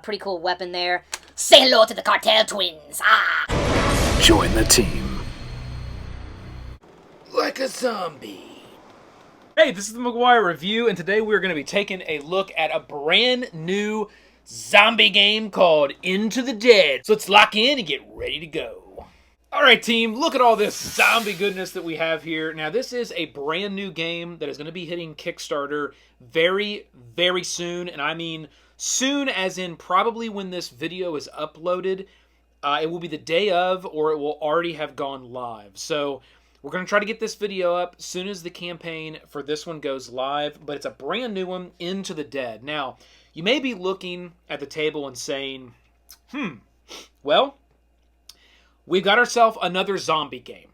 Pretty cool weapon there. Say hello to the cartel twins. Ah! Join the team. Like a zombie. Hey, this is the McGuire review, and today we're going to be taking a look at a brand new zombie game called Into the Dead. So let's lock in and get ready to go. Alright team, look at all this zombie goodness that we have here. Now this is a brand new game that is going to be hitting Kickstarter very, very soon. And I mean soon as in probably when this video is uploaded. It will be the day of, or it will already have gone live. So we're going to try to get this video up as soon as the campaign for this one goes live, but it's a brand new one, Into the Dead. Now, you may be looking at the table and saying, well, we've got ourselves another zombie game,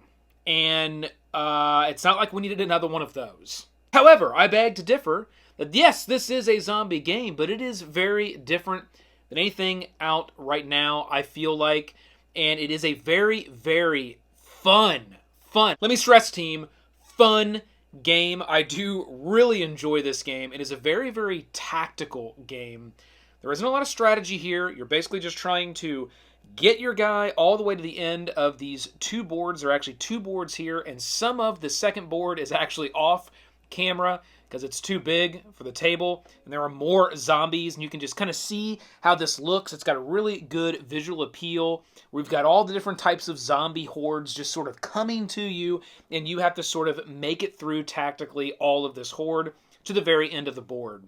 and it's not like we needed another one of those. However, I beg to differ that yes, this is a zombie game, but it is very different than anything out right now, I feel like, and it is a very, very fun. Let me stress, team, fun game. I do really enjoy this game. It is a very, very tactical game. There isn't a lot of strategy here. You're basically just trying to get your guy all the way to the end of these two boards. There are actually two boards here, and some of the second board is actually off camera because it's too big for the table, and there are more zombies, and you can just kind of see how this looks. It's got a really good visual appeal. We've got all the different types of zombie hordes just sort of coming to you, and you have to sort of make it through tactically all of this horde to the very end of the board.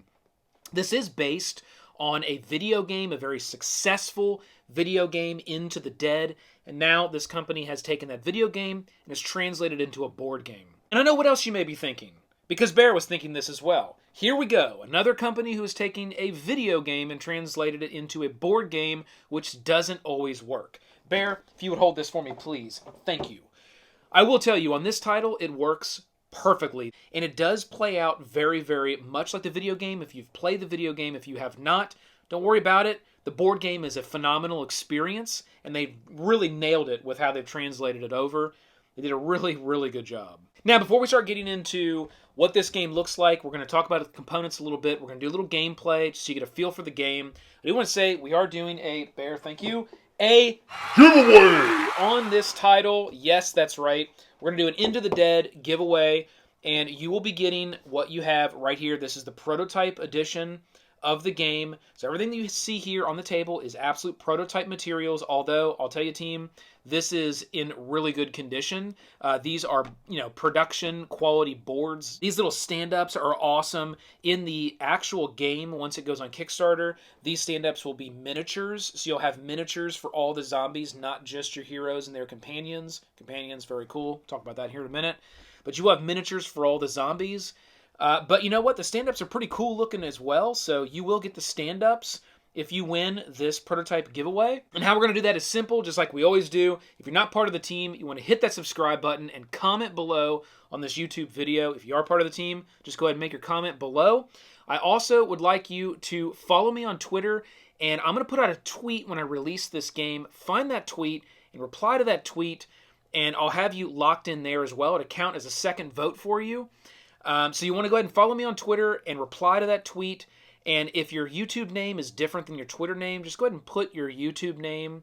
This is based on a video game, a very successful video game, Into the Dead, and now this company has taken that video game and has translated it into a board game. And I know what else you may be thinking, because Bear was thinking this as well. Here we go, another company who is taking a video game and translated it into a board game, which doesn't always work. Bear, if you would hold this for me, please. Thank you. I will tell you, on this title, it works perfectly, and it does play out very, very much like the video game. If you've played the video game, if you have not, don't worry about it. The board game is a phenomenal experience, and they really nailed it with how they've translated it over. They did a really, really good job. Now, before we start getting into what this game looks like, we're going to talk about the components a little bit. We're going to do a little gameplay so you get a feel for the game. I do want to say we are doing a, Bear, thank you, a giveaway on this title. Yes, that's right. We're going to do an Into the Dead giveaway, and you will be getting what you have right here. This is the prototype edition of the game. So everything that you see here on the table is absolute prototype materials, although I'll tell you, team, this is in really good condition. These are, production quality boards. These little stand-ups are awesome. In the actual game, once it goes on Kickstarter, these stand-ups will be miniatures. So you'll have miniatures for all the zombies, not just your heroes and their companions. Companions, very cool. Talk about that here in a minute. But you will have miniatures for all the zombies. But you know what? The stand-ups are pretty cool looking as well, so you will get the stand-ups if you win this prototype giveaway. And how we're going to do that is simple, just like we always do. If you're not part of the team, you want to hit that subscribe button and comment below on this YouTube video. If you are part of the team, just go ahead and make your comment below. I also would like you to follow me on Twitter, and I'm going to put out a tweet when I release this game. Find that tweet and reply to that tweet, and I'll have you locked in there as well to count as a second vote for you. So you want to go ahead and follow me on Twitter and reply to that tweet. And if your YouTube name is different than your Twitter name, just go ahead and put your YouTube name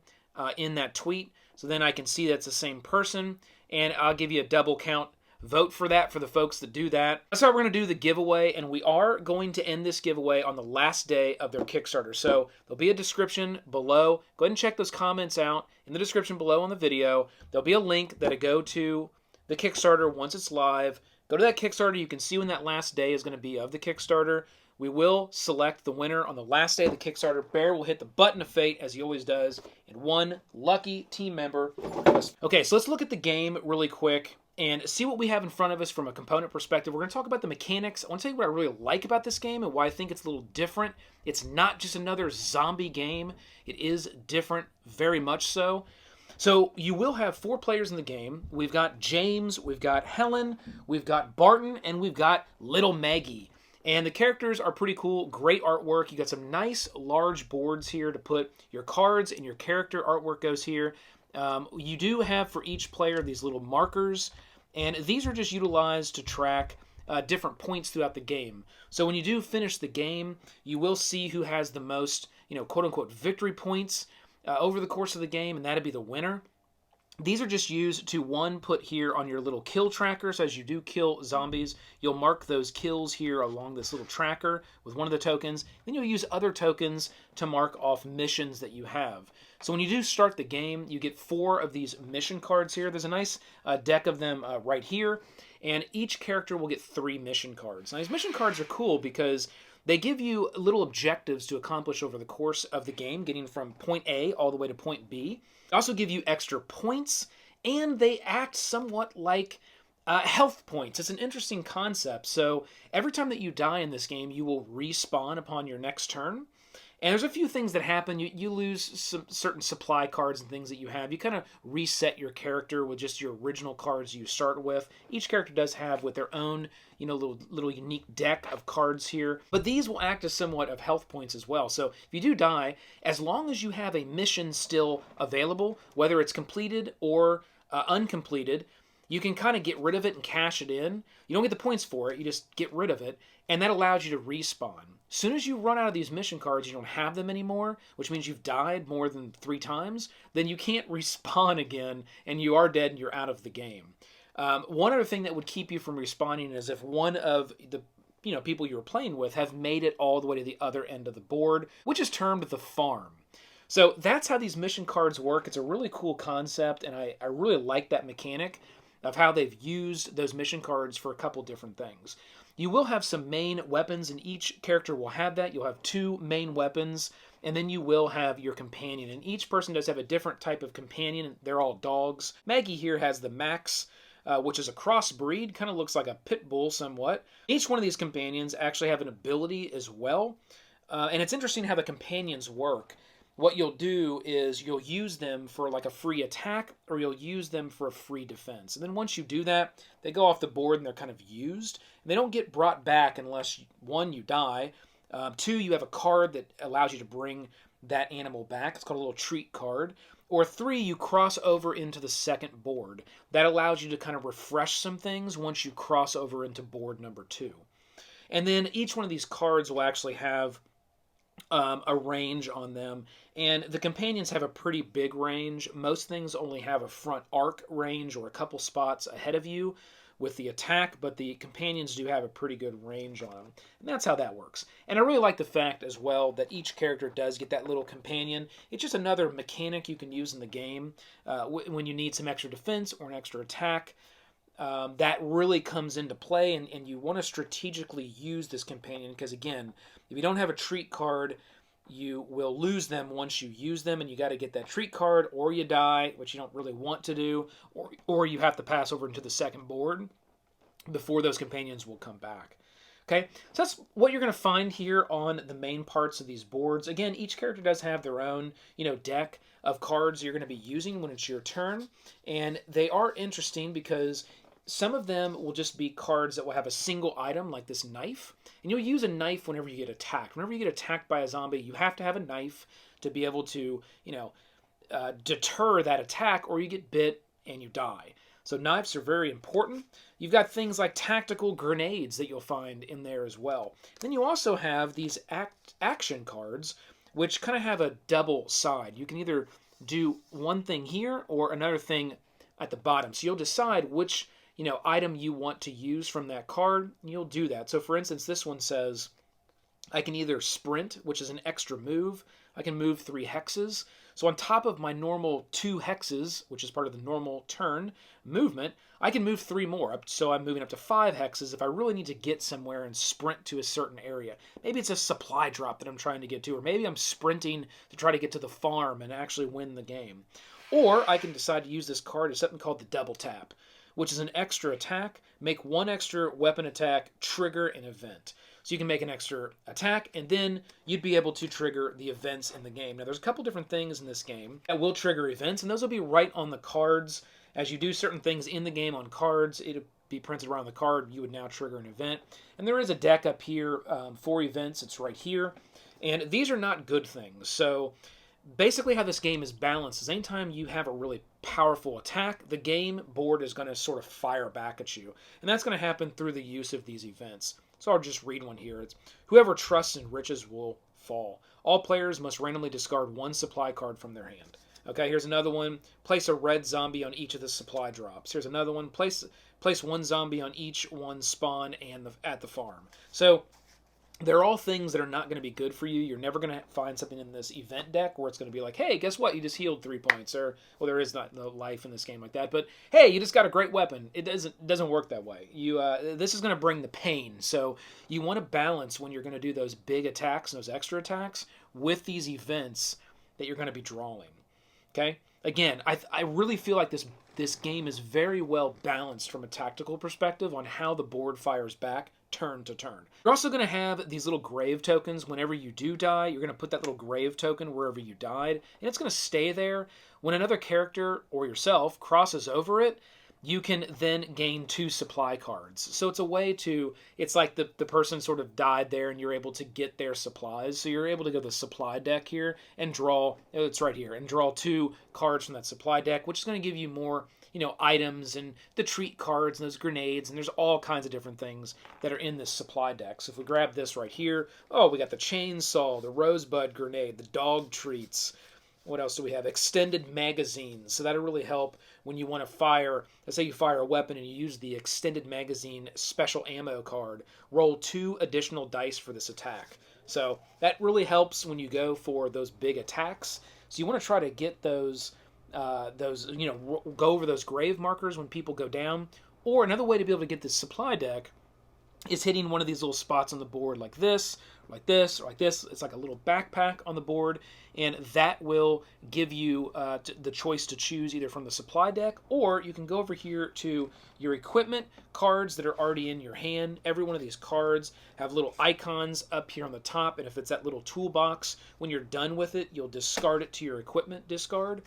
in that tweet. So then I can see that's the same person. And I'll give you a double count vote for that for the folks that do that. That's how we're going to do the giveaway. And we are going to end this giveaway on the last day of their Kickstarter. So there'll be a description below. Go ahead and check those comments out in the description below on the video. There'll be a link that'll go to the Kickstarter once it's live. Go to that Kickstarter. You can see when that last day is going to be of the Kickstarter. We will select the winner on the last day of the Kickstarter. Bear will hit the button of fate, as he always does, and one lucky team member. Okay, so let's look at the game really quick and see what we have in front of us from a component perspective. We're going to talk about the mechanics. I want to tell you what I really like about this game and why I think it's a little different. It's not just another zombie game. It is different, very much so. So you will have 4 players in the game. We've got James, we've got Helen, we've got Barton, and we've got little Maggie. And the characters are pretty cool, great artwork. You got some nice large boards here to put your cards, and your character artwork goes here. You do have for each player these little markers, and these are just utilized to track different points throughout the game. So when you do finish the game, you will see who has the most quote-unquote victory points over the course of the game, and that'd be the winner. These are just used to, one, put here on your little kill tracker. So as you do kill zombies, you'll mark those kills here along this little tracker with one of the tokens. Then you'll use other tokens to mark off missions that you have. So when you do start the game, you get 4 of these mission cards here. There's a nice deck of them right here. And each character will get 3 mission cards. Now these mission cards are cool because they give you little objectives to accomplish over the course of the game, getting from point A all the way to point B. They also give you extra points, and they act somewhat like health points. It's an interesting concept. So every time that you die in this game, you will respawn upon your next turn. And there's a few things that happen. You lose some certain supply cards and things that you have. You kind of reset your character with just your original cards you start with. Each character does have with their own, little unique deck of cards here. But these will act as somewhat of health points as well. So if you do die, as long as you have a mission still available, whether it's completed or uncompleted, you can kind of get rid of it and cash it in. You don't get the points for it, you just get rid of it, and that allows you to respawn. As soon as you run out of these mission cards, you don't have them anymore, which means you've died more than 3 times, then you can't respawn again, and you are dead and you're out of the game. One other thing that would keep you from respawning is if one of the people you were playing with have made it all the way to the other end of the board, which is termed the farm. So that's how these mission cards work. It's a really cool concept, and I really like that mechanic of how they've used those mission cards for a couple different things. You will have some main weapons, and each character will have that. You'll have 2 main weapons, and then you will have your companion. And each person does have a different type of companion. They're all dogs. Maggie here has the Max, which is a crossbreed, kind of looks like a pit bull somewhat. Each one of these companions actually have an ability as well. And it's interesting how the companions work. What you'll do is you'll use them for like a free attack, or you'll use them for a free defense. And then once you do that, they go off the board and they're kind of used. And they don't get brought back unless, 1, you die. 2, you have a card that allows you to bring that animal back. It's called a little treat card. Or 3, you cross over into the second board. That allows you to kind of refresh some things once you cross over into board number 2. And then each one of these cards will actually have a range on them, and the companions have a pretty big range. Most things only have a front arc range or a couple spots ahead of you with the attack, but the companions do have a pretty good range on them, and that's how that works. And I really like the fact as well that each character does get that little companion. It's just another mechanic you can use in the game when you need some extra defense or an extra attack. That really comes into play, and you want to strategically use this companion because, again, if you don't have a treat card, you will lose them once you use them, and you got to get that treat card, or you die, which you don't really want to do, or you have to pass over into the second board before those companions will come back. Okay, so that's what you're going to find here on the main parts of these boards. Again, each character does have their own, deck of cards you're going to be using when it's your turn, and they are interesting because some of them will just be cards that will have a single item, like this knife. And you'll use a knife whenever you get attacked. Whenever you get attacked by a zombie, you have to have a knife to be able to, deter that attack, or you get bit and you die. So knives are very important. You've got things like tactical grenades that you'll find in there as well. Then you also have these action cards, which kind of have a double side. You can either do one thing here or another thing at the bottom. So you'll decide which item you want to use from that card, you'll do that. So for instance, this one says I can either sprint, which is an extra move. I can move 3 hexes. So on top of my normal 2 hexes, which is part of the normal turn movement, I can move 3 more. So I'm moving up to 5 hexes if I really need to get somewhere and sprint to a certain area. Maybe it's a supply drop that I'm trying to get to, or maybe I'm sprinting to try to get to the farm and actually win the game. Or I can decide to use this card as something called the double tap, which is an extra attack, make 1 extra weapon attack, trigger an event. So you can make an extra attack, and then you'd be able to trigger the events in the game. Now, there's a couple different things in this game that will trigger events, and those will be right on the cards. As you do certain things in the game on cards, it'll be printed around the card. You would now trigger an event. And there is a deck up here for events. It's right here. And these are not good things. So basically how this game is balanced is anytime you have a really powerful attack, the game board is going to sort of fire back at you. And that's going to happen through the use of these events. So I'll just read one here. It's whoever trusts in riches will fall. All players must randomly discard one supply card from their hand. Okay, here's another one. Place a red zombie on each of the supply drops. Here's another one. Place one zombie on each one spawn and at the farm. So they're all things that are not going to be good for you. You're never going to find something in this event deck where it's going to be like, hey, guess what? You just healed 3 points. Or, well, there is not no life in this game like that. But, hey, you just got a great weapon. It doesn't work that way. This is going to bring the pain. So you want to balance when you're going to do those big attacks and those extra attacks with these events that you're going to be drawing. Okay? Again, I really feel like this game is very well balanced from a tactical perspective on how the board fires back turn to turn. You're also going to have these little grave tokens. Whenever you do die, you're going to put that little grave token wherever you died, and it's going to stay there. When another character or yourself crosses over it, you can then gain 2 supply cards. So it's a way to, it's like the person sort of died there and you're able to get their supplies. So you're able to go to the supply deck here and draw, it's right here, and draw 2 cards from that supply deck, which is going to give you more, items and the treat cards and those grenades, and there's all kinds of different things that are in this supply deck. So if we grab this right here, we got the chainsaw, the rosebud grenade, the dog treats. What else do we have? Extended magazines. So that'll really help when you want to fire, let's say you fire a weapon and you use the extended magazine special ammo card. Roll 2 additional dice for this attack. So that really helps when you go for those big attacks. So you want to try to get those go over those grave markers when people go down. Or another way to be able to get this supply deck is hitting one of these little spots on the board like this, like this, or like this. It's like a little backpack on the board, and that will give you the choice to choose either from the supply deck, or you can go over here to your equipment cards that are already in your hand. Every one of these cards have little icons up here on the top, and if it's that little toolbox, when you're done with it, you'll discard it to your equipment discard.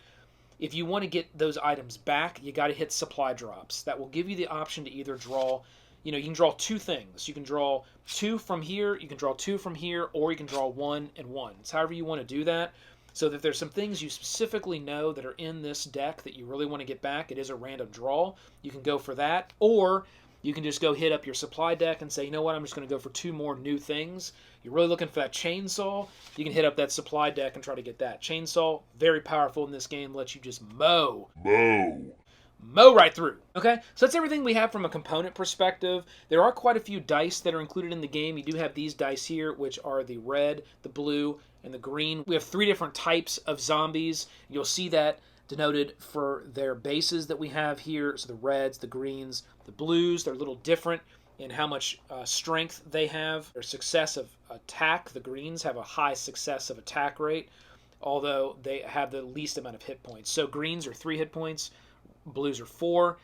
If you want to get those items back, you got to hit supply drops. That will give you the option to either draw, you can draw 2 things. You can draw 2 from here, you can draw 2 from here, or you can draw 1 and 1. It's however you want to do that. So that if there's some things you specifically know that are in this deck that you really want to get back, it is a random draw. You can go for that, or you can just go hit up your supply deck and say, you know what, I'm just going to go for 2 more new things. You're really looking for that chainsaw, you can hit up that supply deck and try to get that. Chainsaw, very powerful in this game, lets you just mow right through. Okay, so that's everything we have from a component perspective. There are quite a few dice that are included in the game. You do have these dice here, which are the red, the blue, and the green. We have 3 different types of zombies. You'll see that denoted for their bases that we have here. So the reds, the greens, the blues, they're a little different in how much strength they have. Their success of attack, the greens have a high success of attack rate, although they have the least amount of hit points. So greens are 3 hit points, blues are 4,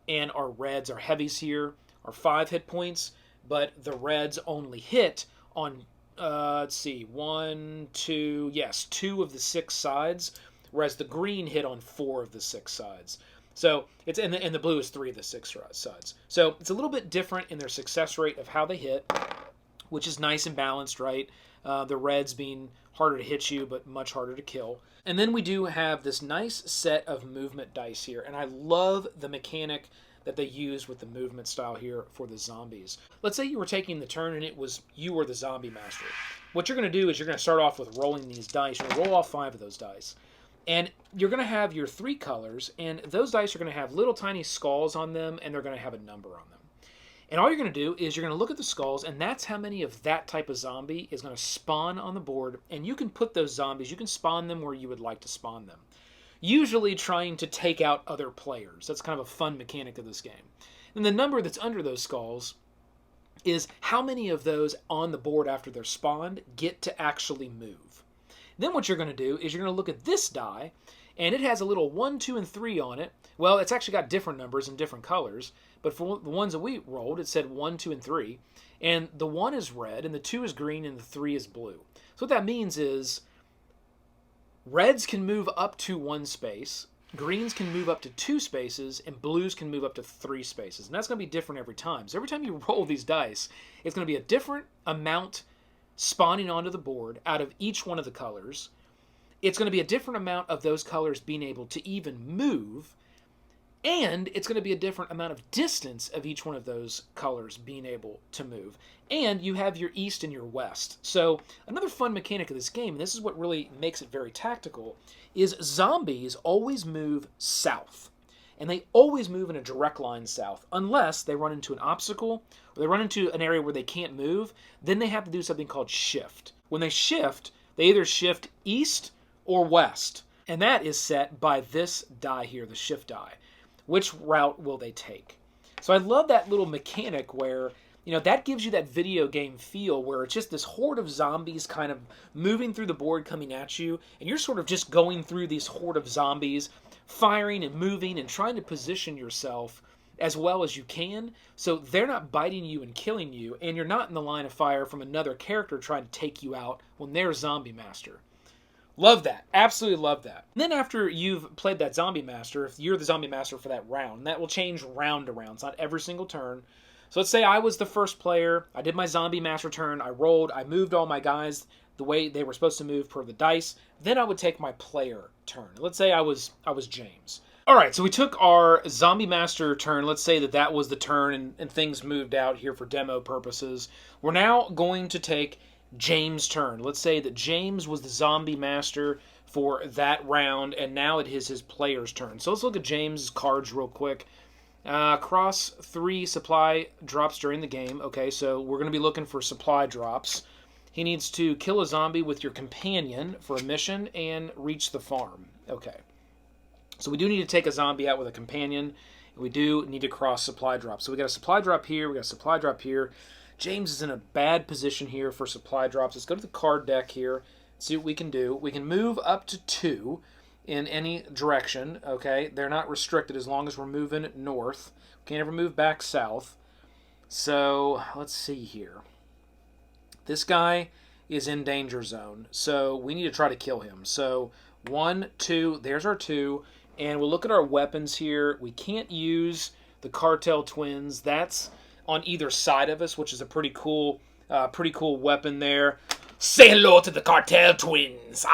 and our reds, our heavies here, are 5 hit points, but the reds only hit on, 2 of the 6 sides, whereas the green hit on 4 of the 6 sides. So it's and the blue is 3 of the 6 sides. So it's a little bit different in their success rate of how they hit, which is nice and balanced, right? The reds being harder to hit you, but much harder to kill. And then we do have this nice set of movement dice here, and I love the mechanic that they use with the movement style here for the zombies. Let's say you were taking the turn and you were the zombie master. What you're going to do is you're going to start off with rolling these dice. You're going to roll off 5 of those dice. And you're going to have your 3 colors, and those dice are going to have little tiny skulls on them, and they're going to have a number on them. And all you're going to do is you're going to look at the skulls, and that's how many of that type of zombie is going to spawn on the board, and you can put those zombies, you can spawn them where you would like to spawn them. Usually trying to take out other players. That's kind of a fun mechanic of this game. And the number that's under those skulls is how many of those on the board after they're spawned get to actually move. Then what you're going to do is you're going to look at this die, and it has a little 1, 2, and 3 on it. Well, it's actually got different numbers and different colors, but for the ones that we rolled, it said 1, 2, and 3. And the 1 is red, and the 2 is green, and the 3 is blue. So what that means is reds can move up to 1 space, greens can move up to 2 spaces, and blues can move up to 3 spaces. And that's going to be different every time. So every time you roll these dice, it's going to be a different amount spawning onto the board out of each one of the colors. It's going to be a different amount of those colors being able to even move. And it's going to be a different amount of distance of each one of those colors being able to move. And you have your east and your west. So another fun mechanic of this game, and this is what really makes it very tactical, is zombies always move south. And they always move in a direct line south, unless they run into an obstacle or they run into an area where they can't move. Then they have to do something called shift. When they shift, they either shift east or west. And that is set by this die here, the shift die. Which route will they take? So I love that little mechanic where, that gives you that video game feel where it's just this horde of zombies kind of moving through the board coming at you, and you're sort of just going through these horde of zombies, firing and moving and trying to position yourself as well as you can so they're not biting you and killing you, and you're not in the line of fire from another character trying to take you out when they're zombie master. Love that. Absolutely love that. And then after you've played that zombie master, if you're the zombie master for that round, and that will change round to round. It's not every single turn. So let's say I was the first player. I did my zombie master turn. I rolled. I moved all my guys the way they were supposed to move per the dice. Then I would take my player turn. Let's say I was James. All right, so we took our zombie master turn. Let's say that was the turn and things moved out here for demo purposes. We're now going to take James' turn. Let's say that James was the zombie master for that round, and now it is his player's turn. So let's look at James' cards real quick. Cross 3 supply drops during the game. Okay, so we're going to be looking for supply drops. He needs to kill a zombie with your companion for a mission and reach the farm. Okay. So we do need to take a zombie out with a companion. And we do need to cross supply drops. So we got a supply drop here. We got a supply drop here. James is in a bad position here for supply drops. Let's go to the card deck here, see what we can do. We can move up to 2 in any direction, okay? They're not restricted as long as we're moving north. We can't ever move back south. So let's see here. This guy is in danger zone, so we need to try to kill him. So 1, 2, there's our 2, and we'll look at our weapons here. We can't use the cartel twins. That's on either side of us, which is a pretty cool weapon there. Say hello to the cartel twins.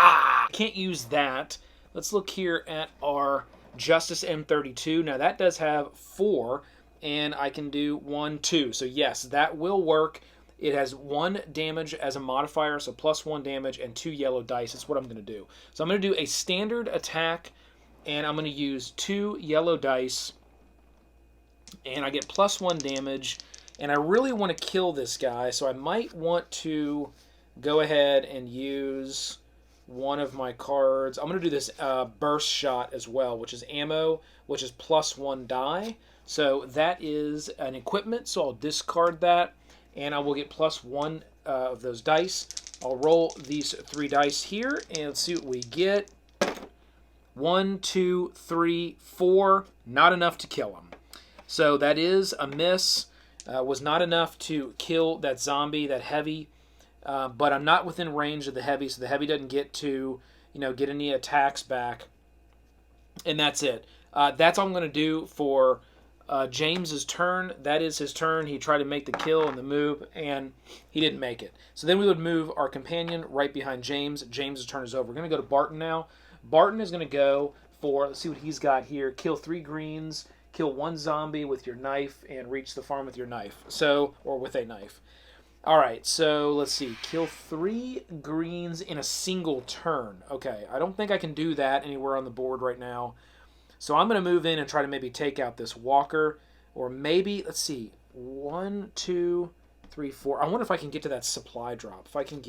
Can't use that. Let's look here at our Justice M32. Now that does have 4, and I can do 1, 2. So yes, that will work. It has 1 damage as a modifier, so plus 1 damage and 2 yellow dice. That's what I'm going to do. So I'm going to do a standard attack, and I'm going to use 2 yellow dice. And I get plus 1 damage, and I really want to kill this guy, so I might want to go ahead and use one of my cards. I'm going to do this burst shot as well, which is ammo, which is plus 1 die. So that is an equipment, so I'll discard that, and I will get plus 1 of those dice. I'll roll these 3 dice here, and let's see what we get. 1, 2, 3, 4. Not enough to kill him. So that is a miss. Was not enough to kill that zombie, that heavy. But I'm not within range of the heavy, so the heavy doesn't get to, get any attacks back. And that's it. That's all I'm going to do for James's turn. That is his turn. He tried to make the kill and the move, and he didn't make it. So then we would move our companion right behind James. James's turn is over. We're going to go to Barton now. Barton is going to go for, let's see what he's got here. Kill 3 greens. Kill 1 zombie with your knife and reach the farm with your knife. Or with a knife. Alright, so let's see. Kill 3 greens in a single turn. Okay, I don't think I can do that anywhere on the board right now. So I'm going to move in and try to maybe take out this walker. Or maybe, let's see. 1, 2, 3, 4. I wonder if I can get to that supply drop. If I can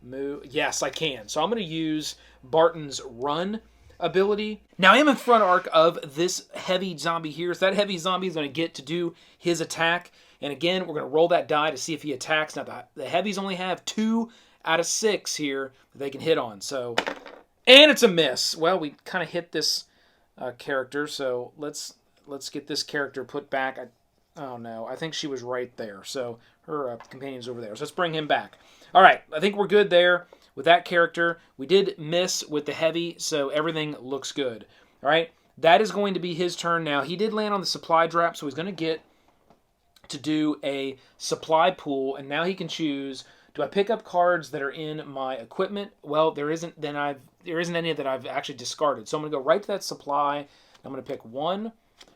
move. Yes, I can. So I'm going to use Barton's run ability. Now I am in front arc of this heavy zombie here. So that heavy zombie is going to get to do his attack. And again, we're going to roll that die to see if he attacks. Now the heavies only have 2 out of 6 here that they can hit on. So, and it's a miss. Well, we kind of hit this character. So let's get this character put back. Oh no, I think she was right there. So her companion's over there. So let's bring him back. All right, I think we're good there. With that character, we did miss with the heavy, so everything looks good. All right, that is going to be his turn now. He did land on the supply drop, so he's going to get to do a supply pool, and now he can choose, do I pick up cards that are in my equipment? Well, there isn't any that I've actually discarded. So I'm going to go right to that supply. I'm going to pick 1,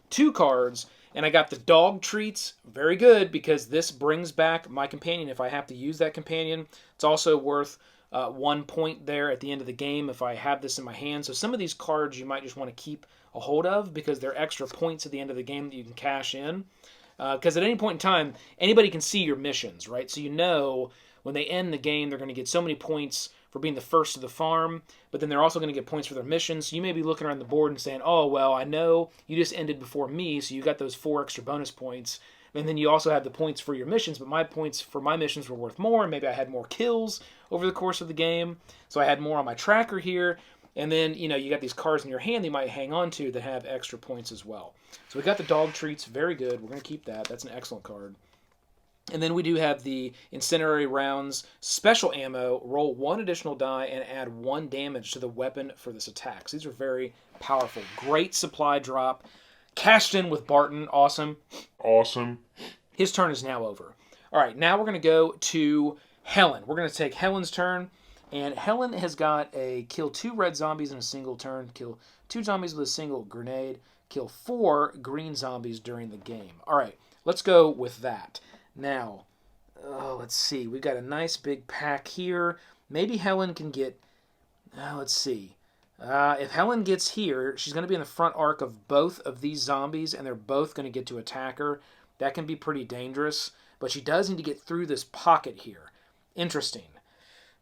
2 cards, and I got the dog treats. Very good, because this brings back my companion if I have to use that companion. It's also worth 1 point there at the end of the game if I have this in my hand. So some of these cards you might just want to keep a hold of because they're extra points at the end of the game that you can cash in. Because at any point in time, anybody can see your missions, right? So you know when they end the game, they're going to get so many points for being the first to the farm, but then they're also going to get points for their missions. So you may be looking around the board and saying, oh, well, I know you just ended before me, so you got those 4 extra bonus points. And then you also have the points for your missions, but my points for my missions were worth more. Maybe I had more kills over the course of the game, so I had more on my tracker here. And then, you know, you got these cards in your hand that you might hang on to that have extra points as well. So we got the dog treats. Very good. We're going to keep that. That's an excellent card. And then we do have the Incendiary Rounds special ammo. Roll 1 additional die and add 1 damage to the weapon for this attack. So these are very powerful. Great supply drop. Cashed in with Barton. Awesome. Awesome. His turn is now over. All right, now we're going to go to Helen. We're going to take Helen's turn. And Helen has got a kill 2 red zombies in a single turn, kill 2 zombies with a single grenade, kill 4 green zombies during the game. All right, let's go with that. Now, let's see. We've got a nice big pack here. Maybe Helen can get, let's see. If Helen gets here, she's going to be in the front arc of both of these zombies, and they're both going to get to attack her. That can be pretty dangerous, but she does need to get through this pocket here. Interesting.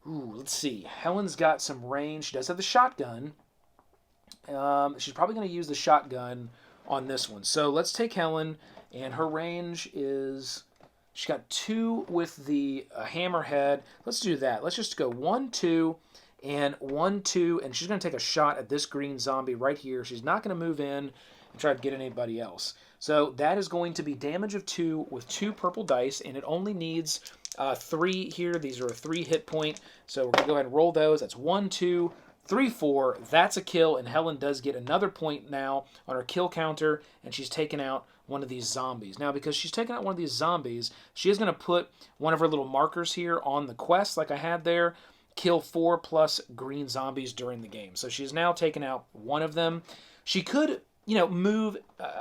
Ooh, let's see. Helen's got some range. She does have the shotgun. She's probably going to use the shotgun on this one. So let's take Helen, and her range is... She's got 2 with the hammerhead. Let's do that. Let's just go 1, 2, and 1, 2, and she's going to take a shot at this green zombie right here. She's not going to move in and try to get anybody else. So that is going to be damage of 2 with 2 purple dice, and it only needs 3 here. These are a 3 hit point, so we're going to go ahead and roll those. That's 1, 2, 3, 4. That's a kill, and Helen does get another point now on her kill counter, and she's taken out one of these zombies. Now, because she's taken out one of these zombies, she is going to put one of her little markers here on the quest like I had there. Kill 4 plus green zombies during the game. So she's now taken out one of them. She could, you know, move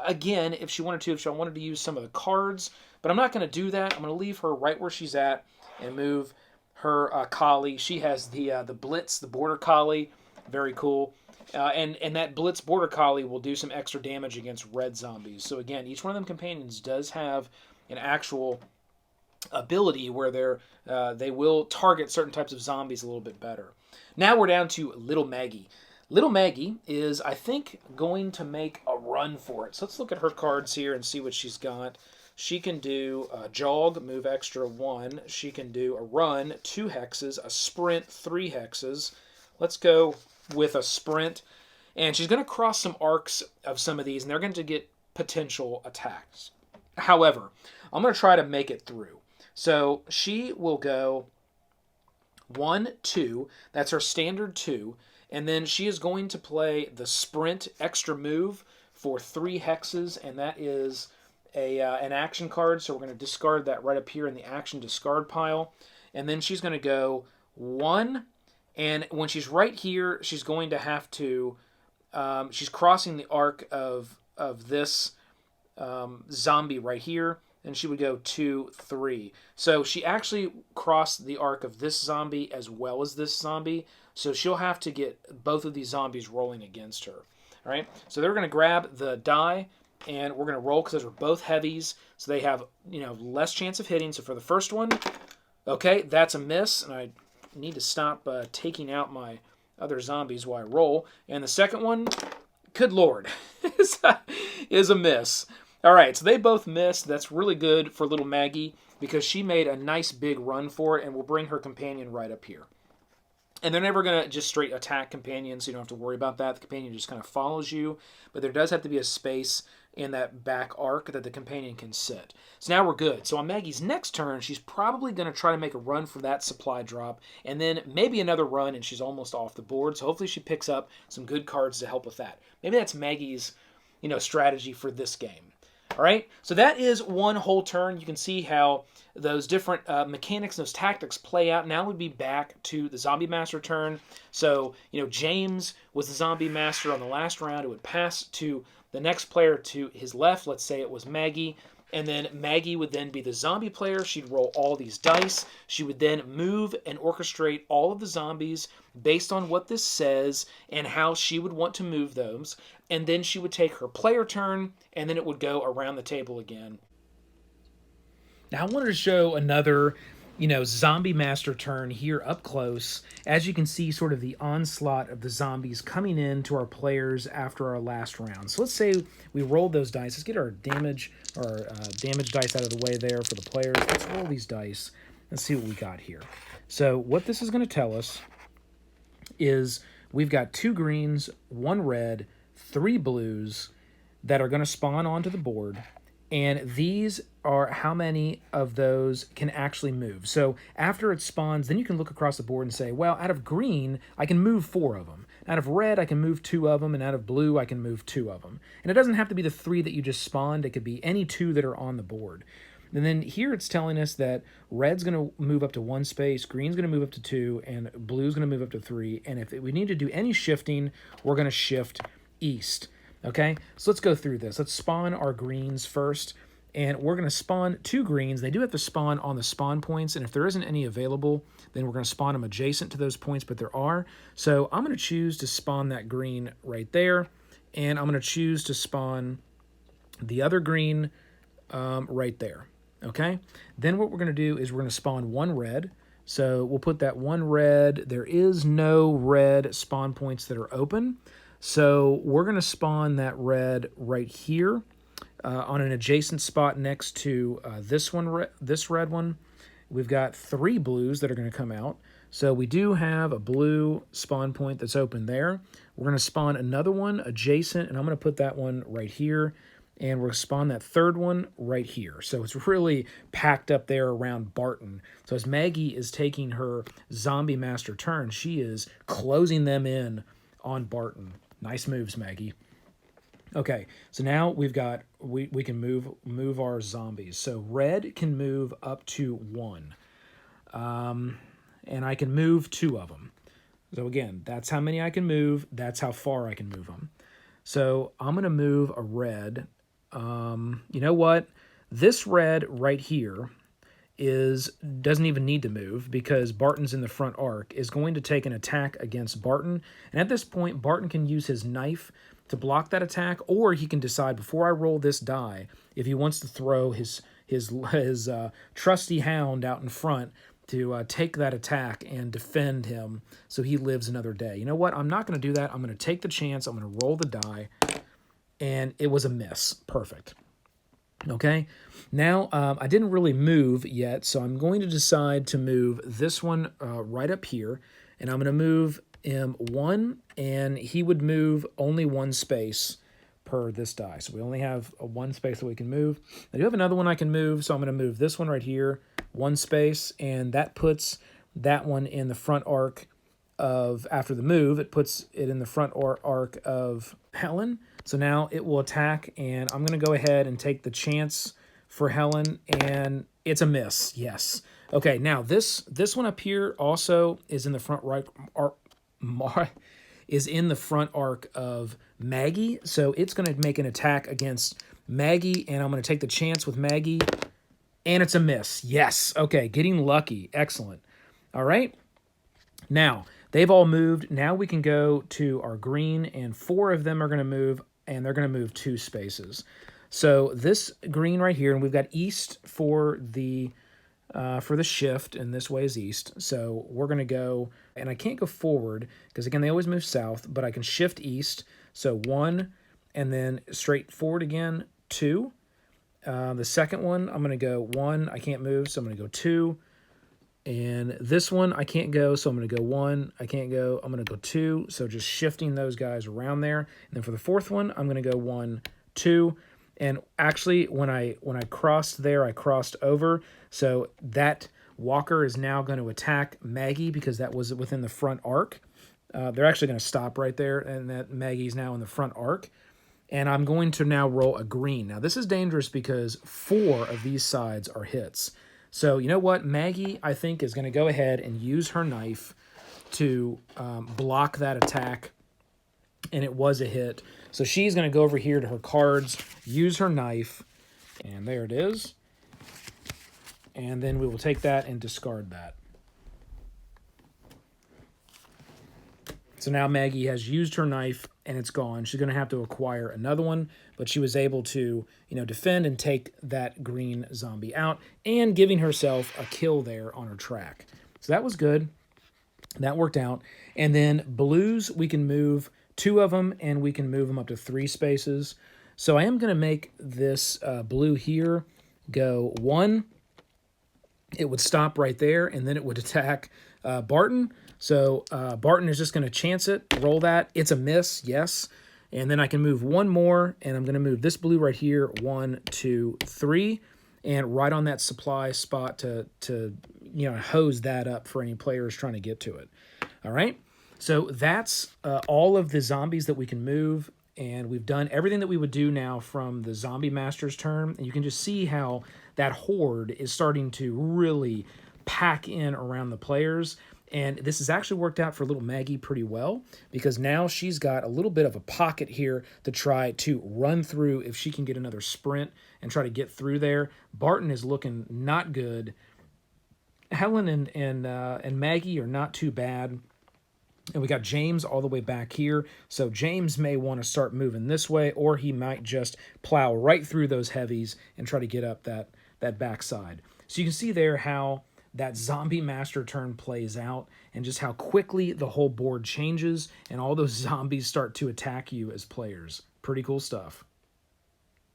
again if she wanted to, if she wanted to use some of the cards, but I'm not going to do that. I'm going to leave her right where she's at and move her collie. She has the Blitz, the Border Collie. Very cool. And that Blitz Border Collie will do some extra damage against red zombies. So again, each one of them companions does have an actual ability where they will target certain types of zombies a little bit better. Now we're down to Little Maggie. Little Maggie is, I think, going to make a run for it. So let's look at her cards here and see what she's got. She can do a jog, move extra 1. She can do a run, 2 hexes, a sprint, 3 hexes. Let's go with a sprint. And she's going to cross some arcs of some of these, and they're going to get potential attacks. However, I'm going to try to make it through. So she will go 1, 2. That's her standard 2. And then she is going to play the sprint extra move for 3 hexes, and that is an action card. So we're going to discard that right up here in the action discard pile. And then she's going to go 1, and when she's right here, she's going to have to... she's crossing the arc of this zombie right here, and she would go 2, 3. So she actually crossed the arc of this zombie as well as this zombie, so she'll have to get both of these zombies rolling against her. All right, so they're going to grab the die, and we're going to roll because those are both heavies, so they have, you know, less chance of hitting. So for the first one, okay, that's a miss, and I need to stop taking out my other zombies while I roll. And the second one, good lord, is a miss. All right, so they both missed. That's really good for little Maggie because she made a nice big run for it, and we'll bring her companion right up here. And they're never going to just straight attack companions, so you don't have to worry about that. The companion just kind of follows you, but there does have to be a space in that back arc that the companion can sit. So now we're good. So on Maggie's next turn, she's probably going to try to make a run for that supply drop, and then maybe another run, and she's almost off the board. So hopefully she picks up some good cards to help with that. Maybe that's Maggie's, you know, strategy for this game. All right, so that is one whole turn. You can see how those different mechanics, those tactics play out. Now we'd be back to the Zombie Master turn. So, James was the Zombie Master on the last round. It would pass to the next player to his left. Let's say it was Maggie. And then Maggie would then be the zombie player. She'd roll all these dice. She would then move and orchestrate all of the zombies based on what this says and how she would want to move those. And then she would take her player turn, and then it would go around the table again. Now I wanted to show another, Zombie Master turn here up close. As you can see, sort of the onslaught of the zombies coming in to our players after our last round. So let's say we rolled those dice. Let's get our damage dice out of the way there for the players. Let's roll these dice and see what we got here. So what this is going to tell us is we've got 2 greens, 1 red, 3 blues that are going to spawn onto the board. And these are how many of those can actually move. So after it spawns, then you can look across the board and say, well, out of green, I can move 4 of them. Out of red, I can move 2 of them. And out of blue, I can move 2 of them. And it doesn't have to be the 3 that you just spawned. It could be any 2 that are on the board. And then here it's telling us that red's going to move up to 1 space, green's going to move up to 2, and blue's going to move up to 3. And if we need to do any shifting, we're going to shift east. Okay, so let's go through this. Let's spawn our greens first, and we're going to spawn 2 greens. They do have to spawn on the spawn points, and if there isn't any available, then we're going to spawn them adjacent to those points, but there are. So I'm going to choose to spawn that green right there, and I'm going to choose to spawn the other green right there. Okay, then what we're going to do is we're going to spawn 1 red. So we'll put that 1 red. There is no red spawn points that are open. So we're going to spawn that red right here on an adjacent spot next to this red one. We've got 3 blues that are going to come out. So we do have a blue spawn point that's open there. We're going to spawn another one adjacent, and I'm going to put that one right here. And we're going to spawn that 3rd one right here. So it's really packed up there around Barton. So as Maggie is taking her Zombie Master turn, she is closing them in on Barton. Nice moves, Maggie. Okay, so now we've got, we can move our zombies. So red can move up to 1. And I can move 2 of them. So again, that's how many I can move. That's how far I can move them. So I'm going to move a red. You know what? This red right here doesn't even need to move because Barton's in the front arc, is going to take an attack against Barton. And at this point, Barton can use his knife to block that attack, or he can decide before I roll this die if he wants to throw his trusty hound out in front to take that attack and defend him so he lives another day. You know what? I'm not going to do that. I'm going to take the chance. I'm going to roll the die. And it was a miss. Perfect. Okay, now I didn't really move yet, so I'm going to decide to move this one right up here, and I'm going to move him 1, and he would move only 1 space per this die. So we only have 1 space that we can move. I do have another one I can move, so I'm going to move this one right here, 1 space, and that puts that one in the front arc of, after the move, it puts it in the front arc of Helen. So now it will attack, and I'm going to go ahead and take the chance for Helen, and it's a miss. Yes. Okay, now this one up here also is in the front arc of Maggie. So it's going to make an attack against Maggie, and I'm going to take the chance with Maggie, and it's a miss. Yes. Okay, getting lucky. Excellent. All right. Now, they've all moved. Now we can go to our green, and 4 of them are going to move, and they're going to move 2 spaces. So this green right here, and we've got east for the shift, and this way is east. So we're going to go, and I can't go forward because, again, they always move south, but I can shift east. So 1, and then straight forward again, 2. The second one, I'm going to go 1. I can't move, so I'm going to go 2. And this one, I can't go, so I'm going to go 1. I can't go, I'm going to go 2. So just shifting those guys around there. And then for the 4th one, I'm going to go 1, 2. And actually, when I crossed there, I crossed over. So that walker is now going to attack Maggie because that was within the front arc. They're actually going to stop right there, and that Maggie's now in the front arc. And I'm going to now roll a green. Now, this is dangerous because 4 of these sides are hits. So, you know what? Maggie, I think, is going to go ahead and use her knife to block that attack. And it was a hit. So she's going to go over here to her cards, use her knife, and there it is. And then we will take that and discard that. So now Maggie has used her knife and it's gone. She's going to have to acquire another one, but she was able to, defend and take that green zombie out and giving herself a kill there on her track. So that was good. That worked out. And then blues, we can move 2 of them and we can move them up to 3 spaces. So I am going to make this blue here go 1. It would stop right there and then it would attack Barton. So Barton is just going to chance it, roll that. It's a miss, yes. And then I can move 1 more, and I'm going to move this blue right here, 1, 2, 3, and right on that supply spot to hose that up for any players trying to get to it. All right, so that's all of the zombies that we can move, and we've done everything that we would do now from the Zombie Master's turn, and you can just see how that horde is starting to really pack in around the players. And this has actually worked out for little Maggie pretty well because now she's got a little bit of a pocket here to try to run through if she can get another sprint and try to get through there. Barton is looking not good. Helen and Maggie are not too bad. And we got James all the way back here. So James may want to start moving this way, or he might just plow right through those heavies and try to get up that backside. So you can see there how that Zombie Master turn plays out and just how quickly the whole board changes and all those zombies start to attack you as players. Pretty cool stuff.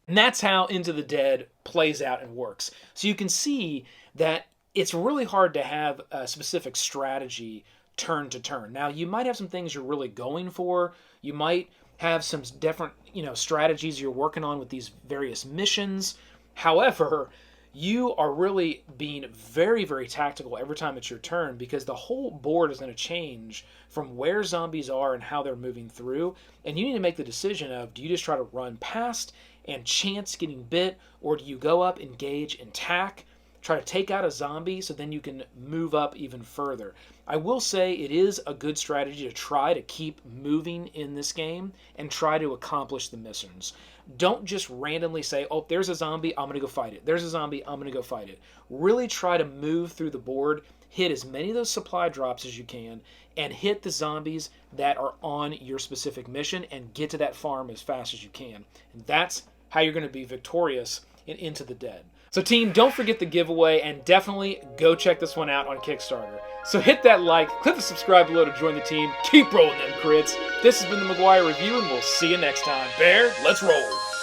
And that's how Into the Dead plays out and works. So you can see that it's really hard to have a specific strategy turn to turn. Now, you might have some things you're really going for. You might have some different, strategies you're working on with these various missions. However, you are really being very, very tactical every time it's your turn because the whole board is going to change from where zombies are and how they're moving through. And you need to make the decision of, do you just try to run past and chance getting bit, or do you go up, engage, and tack, try to take out a zombie so then you can move up even further. I will say it is a good strategy to try to keep moving in this game and try to accomplish the missions. Don't just randomly say, oh, there's a zombie, I'm going to go fight it. There's a zombie, I'm going to go fight it. Really try to move through the board, hit as many of those supply drops as you can, and hit the zombies that are on your specific mission and get to that farm as fast as you can. And that's how you're going to be victorious in Into the Dead. So team, don't forget the giveaway and definitely go check this one out on Kickstarter. So hit that like, click the subscribe below to join the team. Keep rolling them crits. This has been the McGuire Review and we'll see you next time. Bear, let's roll.